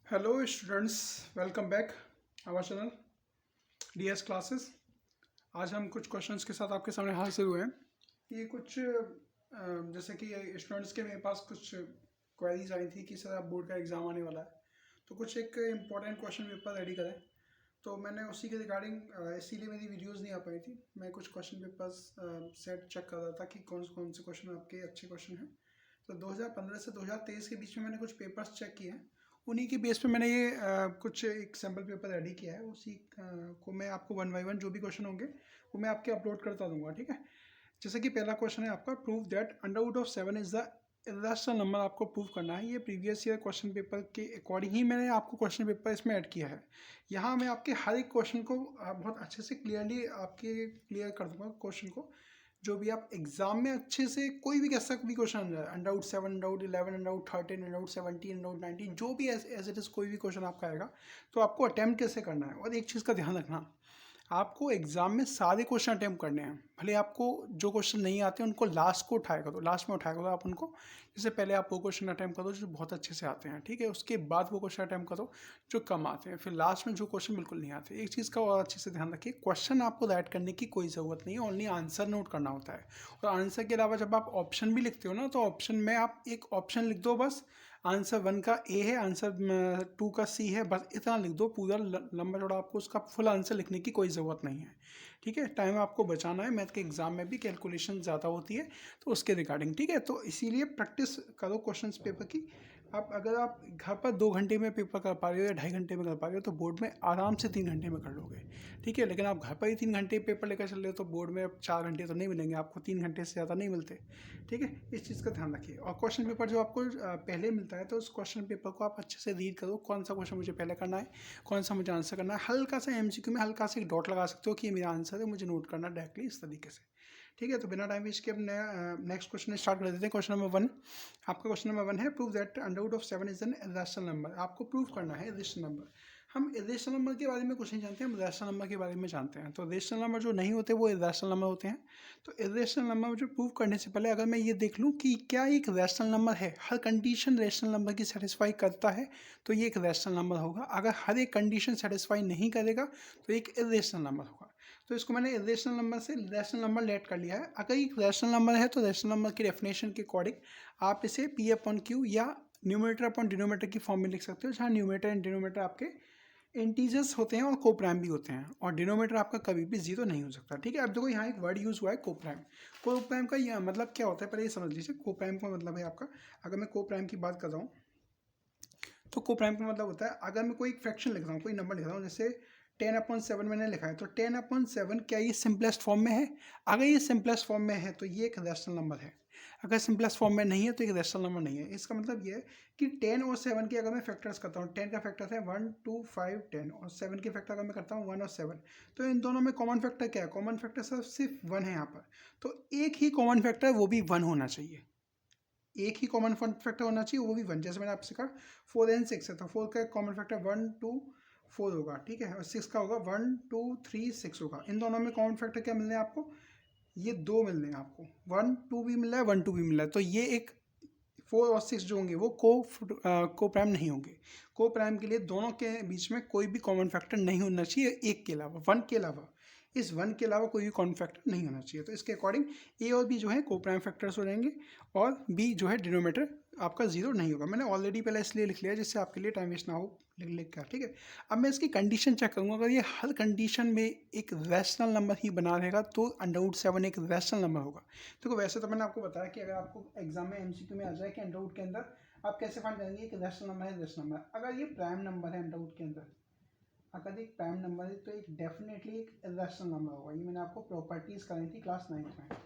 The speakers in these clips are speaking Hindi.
Hello students, welcome back our channel DS classes. आज हम कुछ क्वेश्चंस के साथ आपके सामने हाजिर हुए हैं। ये कुछ जैसे कि स्टूडेंट्स के मेरे पास कुछ क्वेरीज आई थी कि सर आप बोर्ड का एग्ज़ाम आने वाला है तो कुछ एक इम्पॉर्टेंट क्वेश्चन पेपर रेडी करें। तो मैंने उसी के रिगार्डिंग इसीलिए मेरी वीडियोस नहीं आ पाई थी। मैं कुछ क्वेश्चन पेपर्स सेट चेक कर रहा था कि कौन कौन से क्वेश्चन आपके अच्छे क्वेश्चन हैं। तो 2015 से 2023 के बीच में मैंने कुछ पेपर्स चेक किए हैं। उन्हीं के बेस पे मैंने ये कुछ एक सैम्पल पेपर रेडी किया है। उसी को मैं आपको वन बाई वन जो भी क्वेश्चन होंगे वो मैं आपके अपलोड करता दूंगा, ठीक है। जैसे कि पहला क्वेश्चन है आपका, prove that under root of 7 is the irrational number. आपको प्रूव करना है। ये प्रीवियस ईयर क्वेश्चन पेपर के अकॉर्डिंग ही मैंने आपको क्वेश्चन पेपर इसमें ऐड किया है। यहाँ मैं आपके हर एक क्वेश्चन को बहुत अच्छे से क्लियरली आपके क्लियर कर दूंगा क्वेश्चन को। जो भी आप एग्जाम में अच्छे से कोई भी कैसा भी क्वेश्चन आ जाए, under out 7, under out 11, under out 13, under out 17, under out 19, जो भी एज इट इज़ कोई भी क्वेश्चन आपका आएगा तो आपको अटैम्प्ट कैसे करना है। और एक चीज़ का ध्यान रखना, आपको एग्जाम में सारे क्वेश्चन अटैम्प्ट करने हैं। भले आपको जो क्वेश्चन नहीं आते उनको लास्ट को उठाया करो, लास्ट में उठाया करो आप उनको। जैसे पहले आप वो क्वेश्चन अटैम्प्ट करो जो बहुत अच्छे से आते हैं, ठीक है। उसके बाद वो क्वेश्चन अटैम्प्ट करो जो कम आते हैं, फिर लास्ट में जो क्वेश्चन बिल्कुल नहीं आते। एक चीज़ का और अच्छे से ध्यान रखिए, क्वेश्चन आपको राइट करने की कोई ज़रूरत नहीं है, ओनली आंसर नोट करना होता है। और आंसर के अलावा जब आप ऑप्शन भी लिखते हो ना, तो ऑप्शन में आप एक ऑप्शन लिख दो बस। आंसर 1 का ए है, आंसर 2 का सी है, बस इतना लिख दो। पूरा लंबा चौड़ा आपको उसका फुल आंसर लिखने की कोई ज़रूरत नहीं है, ठीक है। टाइम आपको बचाना है, मैथ के एग्जाम में भी कैलकुलेशन ज़्यादा होती है तो उसके रिगार्डिंग, ठीक है। तो इसीलिए प्रैक्टिस करो क्वेश्चन पेपर की। आप अगर आप घर पर 2 घंटे में पेपर कर पा रहे हो या 2.5 घंटे में कर पा रहे हो तो बोर्ड में आराम से 3 घंटे में कर लोगे, ठीक है। लेकिन आप घर पर ही 3 घंटे पेपर लेकर चल रहे हो तो बोर्ड में अब 4 घंटे तो नहीं मिलेंगे आपको, 3 घंटे से ज़्यादा नहीं मिलते, ठीक है। इस चीज़ का ध्यान रखिए। और क्वेश्चन पेपर जो आपको पहले मिलता है तो उस क्वेश्चन पेपर को आप अच्छे से रीड करो, कौन सा क्वेश्चन मुझे पहले करना है, कौन सा मुझे आंसर करना है। हल्का सा एमसीक्यू में हल्का सा एक डॉट लगा सकते हो कि ये मेरा आंसर है, मुझे नोट करना डायरेक्टली इस तरीके से, ठीक है। तो बिना टाइम वेस्ट के अब नेक्स्ट क्वेश्चन स्टार्ट कर देते हैं। क्वेश्चन नंबर 1, आपका क्वेश्चन नंबर 1 है, prove that under root of 7 is an irrational number. आपको प्रूव करना है इरेशनल नंबर। हम इरेशनल नंबर के बारे में कुछ नहीं जानते, हम रैशनल नंबर के बारे में जानते हैं। तो रैशनल नंबर जो नहीं होते वो इरेशनल नंबर होते हैं। तो इरेशनल नंबर मुझे प्रूव करने से पहले अगर मैं ये देख लूँ कि क्या एक रैशनल नंबर है, हर कंडीशन रैशनल नंबर की सेटिस्फाई करता है तो ये एक रैशनल नंबर होगा। अगर हर एक कंडीशन सेटिस्फाई नहीं करेगा तो एक इरेशनल नंबर होगा। तो इसको मैंने इरेशनल नंबर से रैशनल नंबर लेट कर लिया है। अगर एक रैशनल नंबर है तो रैशनल नंबर की डेफिनेशन के अकॉर्डिंग आप इसे पी अपॉन क्यू या न्यूमरेटर अपॉन डिनोमिनेटर की फॉर्म में लिख सकते हो, जहाँ न्यूमरेटर एंड डिनोमिनेटर आपके इंटीजर्स होते हैं और कोप्राइम भी होते हैं, और डिनोमिनेटर आपका कभी भी जीरो नहीं हो सकता, ठीक है। अब देखो यहाँ एक वर्ड यूज हुआ है कोप्राइम। कोप्राइम का यह मतलब क्या होता है पहले ये समझ लीजिए। कोप्राइम का मतलब है आपका, अगर मैं कोप्राइम की बात कर रहा हूँ तो कोप्राइम का मतलब होता है अगर मैं कोई फ्रैक्शन लिख रहा हूँ, कोई नंबर लिख रहा हूँ, जैसे 10/7 मैंने लिखा है तो 10/7 क्या ये सिंपलेस्ट फॉर्म में है? अगर ये सिंपलेस्ट फॉर्म में है तो ये एक रैशनल नंबर है। अगर सिंपलेस्ट फॉर्म में नहीं है तो एक रैशनल नंबर नहीं है। इसका मतलब ये है कि 10 और 7 के अगर मैं फैक्टर्स करता हूँ, 10 का फैक्टर है 1 2 5 10, और 7 के फैक्टर अगर मैं करता हूँ 1 और 7, तो इन दोनों में कॉमन फैक्टर क्या है? कॉमन फैक्टर सिर्फ 1 है यहाँ पर। तो एक ही कॉमन फैक्टर, वो भी 1 होना चाहिए। एक ही कॉमन फैक्टर होना चाहिए, वो भी 1। जैसे मैंने आपसे कहा 4 एंड 6 है तो 4 का कॉमन फैक्टर 1 2 4 होगा, ठीक है। और 6 का होगा 1 2 3 6 होगा। इन दोनों में कॉमन फैक्टर क्या मिल रहे हैं आपको? ये 2 मिल रहे हैं आपको। 1 2 भी मिल रहा है, 1 2 भी मिल रहा है। तो ये एक 4 और 6 जो होंगे वो को प्राइम नहीं होंगे। को प्राइम के लिए दोनों के बीच में कोई भी कॉमन फैक्टर नहीं होना चाहिए, एक के अलावा, 1 के अलावा। इस 1 के अलावा कोई भी कॉमन फैक्टर नहीं होना चाहिए। तो इसके अकॉर्डिंग ए और बी जो है को प्राइम फैक्टर्स हो जाएंगे, और बी जो है डिनोमिनेटर आपका जीरो नहीं होगा। मैंने ऑलरेडी पहले इसलिए लिख लिया जिससे आपके लिए टाइम वेस्ट ना हो लिख कर, ठीक है। अब मैं इसकी कंडीशन चेक करूँगा, अगर ये हर कंडीशन में एक रैशनल नंबर ही बना रहेगा तो अंडर रूट 7 एक रैशनल नंबर होगा। देखो वैसे तो मैंने आपको बताया कि अगर आपको एग्जाम में एमसीक्यू में आ जाए कि अंडर रूट के अंदर आप कैसे फाइंड करेंगे एक रैशनल नंबर है, रैशनल नंबर। अगर ये प्राइम नंबर है अंडर रूट के अंदर, अगर एक प्राइम नंबर है तो एक डेफिनेटली एक रैशनल नंबर होगा। ये मैंने आपको प्रॉपर्टीज कराई थी क्लास 9th में,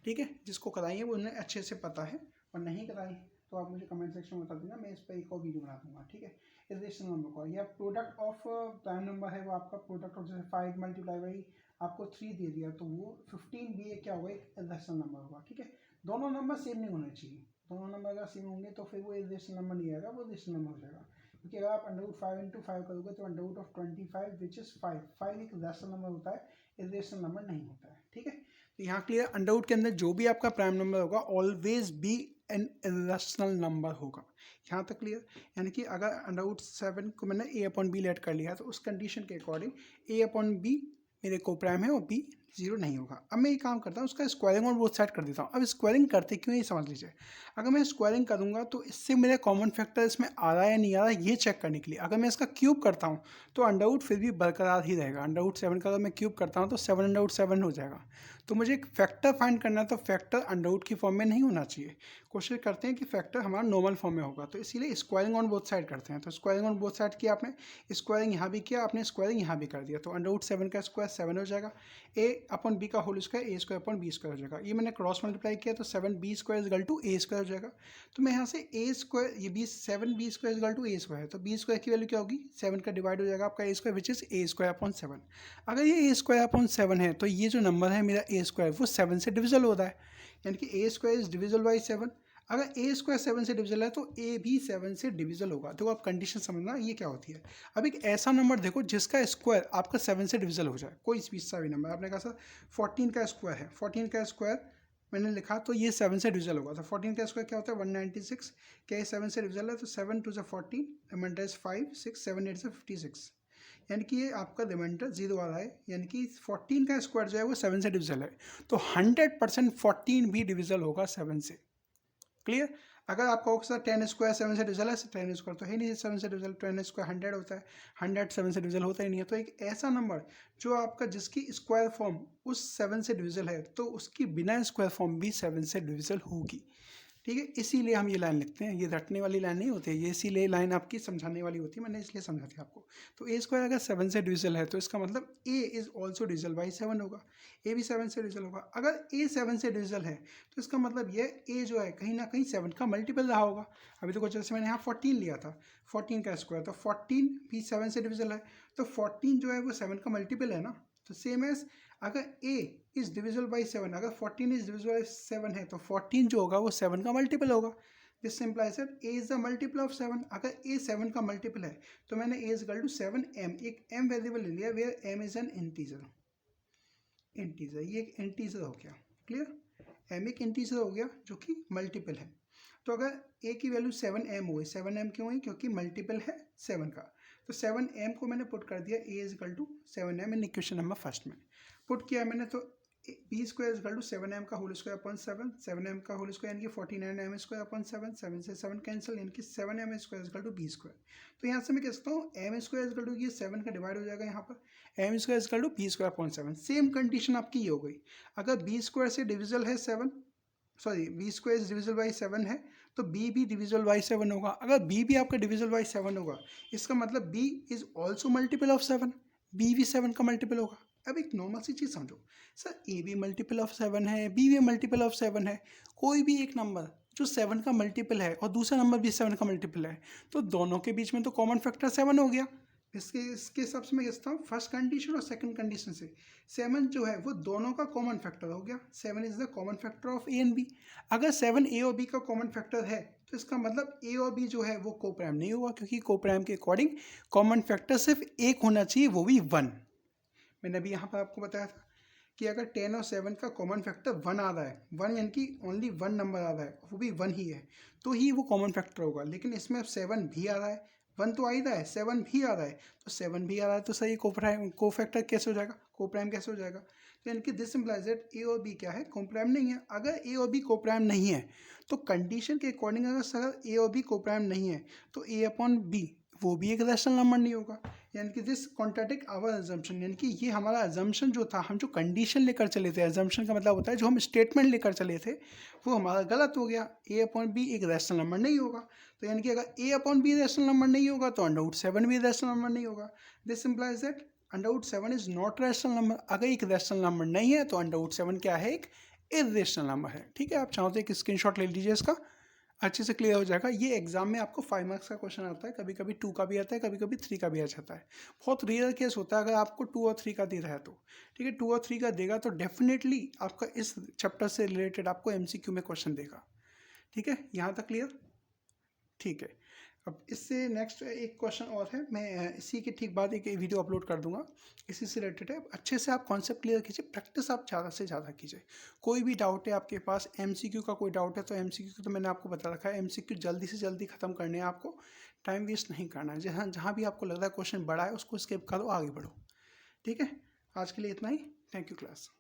ठीक है। जिसको कराई है वो उन्हें अच्छे से पता है, और नहीं कराई तो आप मुझे कमेंट सेक्शन में बता देना, मैं इस पर एक और वीडियो बना दूंगा, ठीक है। इरेशनल नंबर को या प्रोडक्ट ऑफ प्राइम नंबर है वो आपका प्रोडक्ट ऑफ, जैसे 5 मल्टीप्लाई बाई आपको 3 दे दिया तो वो 15 भी क्या होगा? एक इरेशनल नंबर होगा, ठीक है। दोनों नंबर सेम नहीं होने चाहिए। दोनों नंबर अगर सेम होंगे तो फिर वो इरेशनल नंबर नहीं आएगा, वो इरेशनल नंबर हो जाएगा। क्योंकि अगर आप अंडर रूट 5 इंटू 5 करोगे तो under root of 25 which is 5 एक रैशनल नंबर होता है, इरेशनल नंबर नहीं होता है, ठीक है। तो यहाँ क्लियर, अंडर रूट के अंदर जो भी आपका प्राइम नंबर होगा always be N irrational number होगा। यहाँ तक क्लियर? यानी कि अगर अंडर रूट 7 को मैंने ए अपॉन बी लेट कर लिया तो उस कंडीशन के अकॉर्डिंग ए अपॉन बी मेरे को प्राइम है और बी जीरो नहीं होगा। अब मैं ये काम करता हूँ, उसका स्क्वायरिंग ऑन बोथ साइड कर देता हूँ। अब स्क्वायरिंग करते क्यों ये समझ लीजिए। अगर मैं स्क्वायरिंग करूँगा तो इससे मेरा कॉमन फैक्टर इसमें आ रहा है या नहीं आ रहा है ये चेक करने के लिए। अगर मैं इसका क्यूब करता हूँ तो अंडर रूट फिर भी बरकरार ही रहेगा। अंडर रूट 7 का अगर मैं क्यूब करता हूँ तो 7 अंडर रूट 7 हो जाएगा। तो मुझे एक फैक्टर फाइंड करना है तो फैक्टर अंडर रूट की फॉर्म में नहीं होना चाहिए। कोशिश करते हैं कि फैक्टर हमारा नॉर्मल फॉर्म में होगा, तो इसीलिए स्क्वायरिंग ऑन बोथ साइड करते हैं। तो स्क्वायरिंग ऑन बोथ साइड किया आपने, स्क्वायरिंग यहाँ भी किया आपने, स्क्वायरिंग यहाँ भी कर दिया, तो अंडर रूट 7 का स्क्वायर 7 हो जाएगा। ए अपॉन बी का whole square a square upon b square हो जाएगा। ये मैंने क्रॉस मल्टीप्लाई किया तो 7b square equal to a square हो जाएगा। तो मैं यहाँ से ए स्क्वायर ये 7b square equal to a square है, तो बी स्क्वायर की वैल्यू क्या होगी 7 का डिवाइड हो जाएगा आपका A square which is A square upon 7। अगर ये ए स्क्वायर अपॉन 7 है तो ये जो नंबर है मेरा ए स्क्वायर वो 7 से डिविजल हो रहा है, यानी कि ए स्क्वायर इज डिविजल बाई 7। अगर ए स्क्वायर 7 से डिविजल है तो ए भी 7 से डिविजल होगा। तो आप कंडीशन समझना ये क्या होती है। अब एक ऐसा नंबर देखो जिसका स्क्वायर आपका 7 से डिविजल हो जाए, कोई भी सा भी नंबर। आपने कहा सर 14 का स्क्वायर है, 14 का स्क्वायर मैंने लिखा तो ये 7 से डिविजल होगा। तो 14 का स्क्वायर क्या होता है 196, क्या ये 7 से डिविजल है तो 7 टू 14 रिमाइंडर इज 5 6 7 8 से 56, यानी कि ये आपका रिमाइंडर 0 आ रहा है, यानी कि 14 का स्क्वायर जो है वो 7 से डिविजल है। तो 100% 14 भी डिविजल होगा 7 से। क्लियर? अगर आपका होगा सर 10 स्क्वायर 7 से डिविजल है, 10 स्क्वायर तो है नहीं 7 से डिविजल, 10 स्क्वायर 100 होता है, 100 7 से डिविजल होता ही नहीं है। तो एक ऐसा नंबर जो आपका जिसकी स्क्वायर फॉर्म उस 7 से डिविजल है तो उसकी बिना स्क्वायर फॉर्म भी 7 से डिविजल होगी। ठीक है, इसीलिए हम ये लाइन लिखते हैं, ये रटने वाली लाइन नहीं होती है, ये इसीलिए लाइन आपकी समझाने वाली होती है, मैंने इसलिए समझा दिया आपको। तो ए स्क्वायर अगर 7 से डिविजल है तो इसका मतलब ए इज ऑल्सो डिविजल बाई 7 होगा, ए भी 7 से डिविजल होगा। अगर ए 7 से डिविजल है तो इसका मतलब ये ए जो है कहीं ना कहीं 7 का मल्टीपल रहा होगा। अभी तो जैसे मैंने यहाँ 14 लिया था, 14 का स्क्वायर, तो 14 भी 7 से डिविजल है, तो 14 जो है वो 7 का मल्टीपल है ना। तो सेम एज अगर a इज डिविजल बाई 7, अगर 14 इज डिविजल बाई 7 है तो 14 जो होगा वो 7 का मल्टीपल होगा। This simplifies that a is the multiple of 7। अगर a 7 का मल्टीपल है तो मैंने a is equal to 7m, एक m वेरिएबल ले लिया where m is an integer. ये एक इंटीजर हो गया। क्लियर? m एक इंटीजर हो गया जो कि मल्टीपल है। तो अगर a की वैल्यू 7m हुई, 7m क्यों हुई क्योंकि मल्टीपल है 7 का, तो 7m को मैंने पुट कर दिया a is equal to 7m in equation number first में पुट किया मैंने। तो b square is equal to 7m का होल स्क्वायर अपॉन 7, 7m का होल स्क्वायर यानी कि 49m स्क्वायर अपॉन 7, 7 से 7 कैंसिल यानी कि 7m square is equal to b square. तो यहाँ से मैं कह सकता हूँ m square is equal to ये 7 का डिवाइड हो जाएगा यहाँ पर, m square is equal to b square upon 7। Same condition आपकी ये हो गई, अगर बी स्क्वायर से डिविजल है 7, sorry b square is divisible by 7 है तो बी भी डिविजल बाई 7 होगा। अगर बी भी आपका डिविजल बाई 7 होगा इसका मतलब b is also multiple of 7, b भी 7 का मल्टीपल होगा। अब एक नॉर्मल सी चीज़ समझो, सर ए भी मल्टीपल ऑफ 7 है, बी भी मल्टीपल ऑफ 7 है, कोई भी एक नंबर जो 7 का मल्टीपल है और दूसरा नंबर भी 7 का मल्टीपल है तो दोनों के बीच में तो कॉमन फैक्टर 7 हो गया। इसके हिसाब से मैं कहता हूँ फर्स्ट कंडीशन और सेकंड कंडीशन से 7 जो है वो दोनों का कॉमन फैक्टर हो गया। 7 is the common factor of a and b. अगर 7 ए और बी का कॉमन फैक्टर है तो इसका मतलब ए और बी जो है वो कोप्राइम नहीं हुआ, क्योंकि कोप्राइम के अकॉर्डिंग कॉमन फैक्टर सिर्फ एक होना चाहिए, वो भी 1। मैंने अभी यहाँ पर आपको बताया था कि अगर 10 और 7 का कॉमन फैक्टर 1 आ रहा है, 1 यानी कि ओनली 1 नंबर आ रहा है वो भी 1 ही है तो ही वो कॉमन फैक्टर होगा। लेकिन इसमें अब 7 भी आ रहा है, 1 तो आ ही रहा है, 7 भी आ रहा है, तो 7 भी आ रहा है तो सही को फैक्टर कैसे हो जाएगा, कोप्राइम कैसे हो जाएगा। तो यानी कि दिस इम्प्लाइज दैट ए और बी क्या है, कोप्राइम नहीं है। अगर ए और बी कोप्राइम नहीं है तो कंडीशन के अकॉर्डिंग अगर सर ए और बी कोप्राइम नहीं है तो ए अपॉन बी वो भी एक रैशनल नंबर नहीं होगा। यानी कि दिस कॉन्ट्राडिक्ट आवर अजम्पशन, यानी कि ये हमारा अजम्पशन जो था, हम जो कंडीशन लेकर चले थे, अजम्पशन का मतलब होता है जो हम स्टेटमेंट लेकर चले थे वो हमारा गलत हो गया। ए अपॉन बी एक रैशनल नंबर नहीं होगा, तो यानी कि अगर ए अपॉन बी रैशनल नंबर नहीं होगा तो अंडर रूट 7 भी रैशनल नंबर नहीं होगा। This implies that under root 7 is not rational number. अगर एक रैशनल नंबर नहीं है तो अंडर रूट 7 क्या है, एक इर्रेशनल नंबर है। ठीक है, आप चाहो तो एक स्क्रीनशॉट ले लीजिए, इसका अच्छे से क्लियर हो जाएगा। ये एग्जाम में आपको 5 मार्क्स का क्वेश्चन आता है, कभी कभी 2 का भी आता है, कभी कभी 3 का भी आ जाता है। बहुत रेयर केस होता है अगर आपको 2 और 3 का दे रहा है तो। ठीक है, 2 और 3 का देगा तो डेफिनेटली आपका इस चैप्टर से रिलेटेड आपको MCQ में क्वेश्चन देगा। ठीक है, यहाँ तक क्लियर? ठीक है, अब इससे नेक्स्ट एक क्वेश्चन और है, मैं इसी के ठीक बाद एक वीडियो अपलोड कर दूंगा, इसी से रिलेटेड है। अच्छे से आप कॉन्सेप्ट क्लियर कीजिए, प्रैक्टिस आप ज़्यादा से ज़्यादा कीजिए। कोई भी डाउट है आपके पास, एमसीक्यू का कोई डाउट है तो एमसीक्यू तो मैंने आपको बता रखा है, एमसीक्यू जल्दी से जल्दी ख़त्म करने हैं आपको, टाइम वेस्ट नहीं करना है। जहाँ जहाँ भी आपको लग रहा है क्वेश्चन बड़ा है उसको स्किप करो, आगे बढ़ो। ठीक है, आज के लिए इतना ही। Thank you class.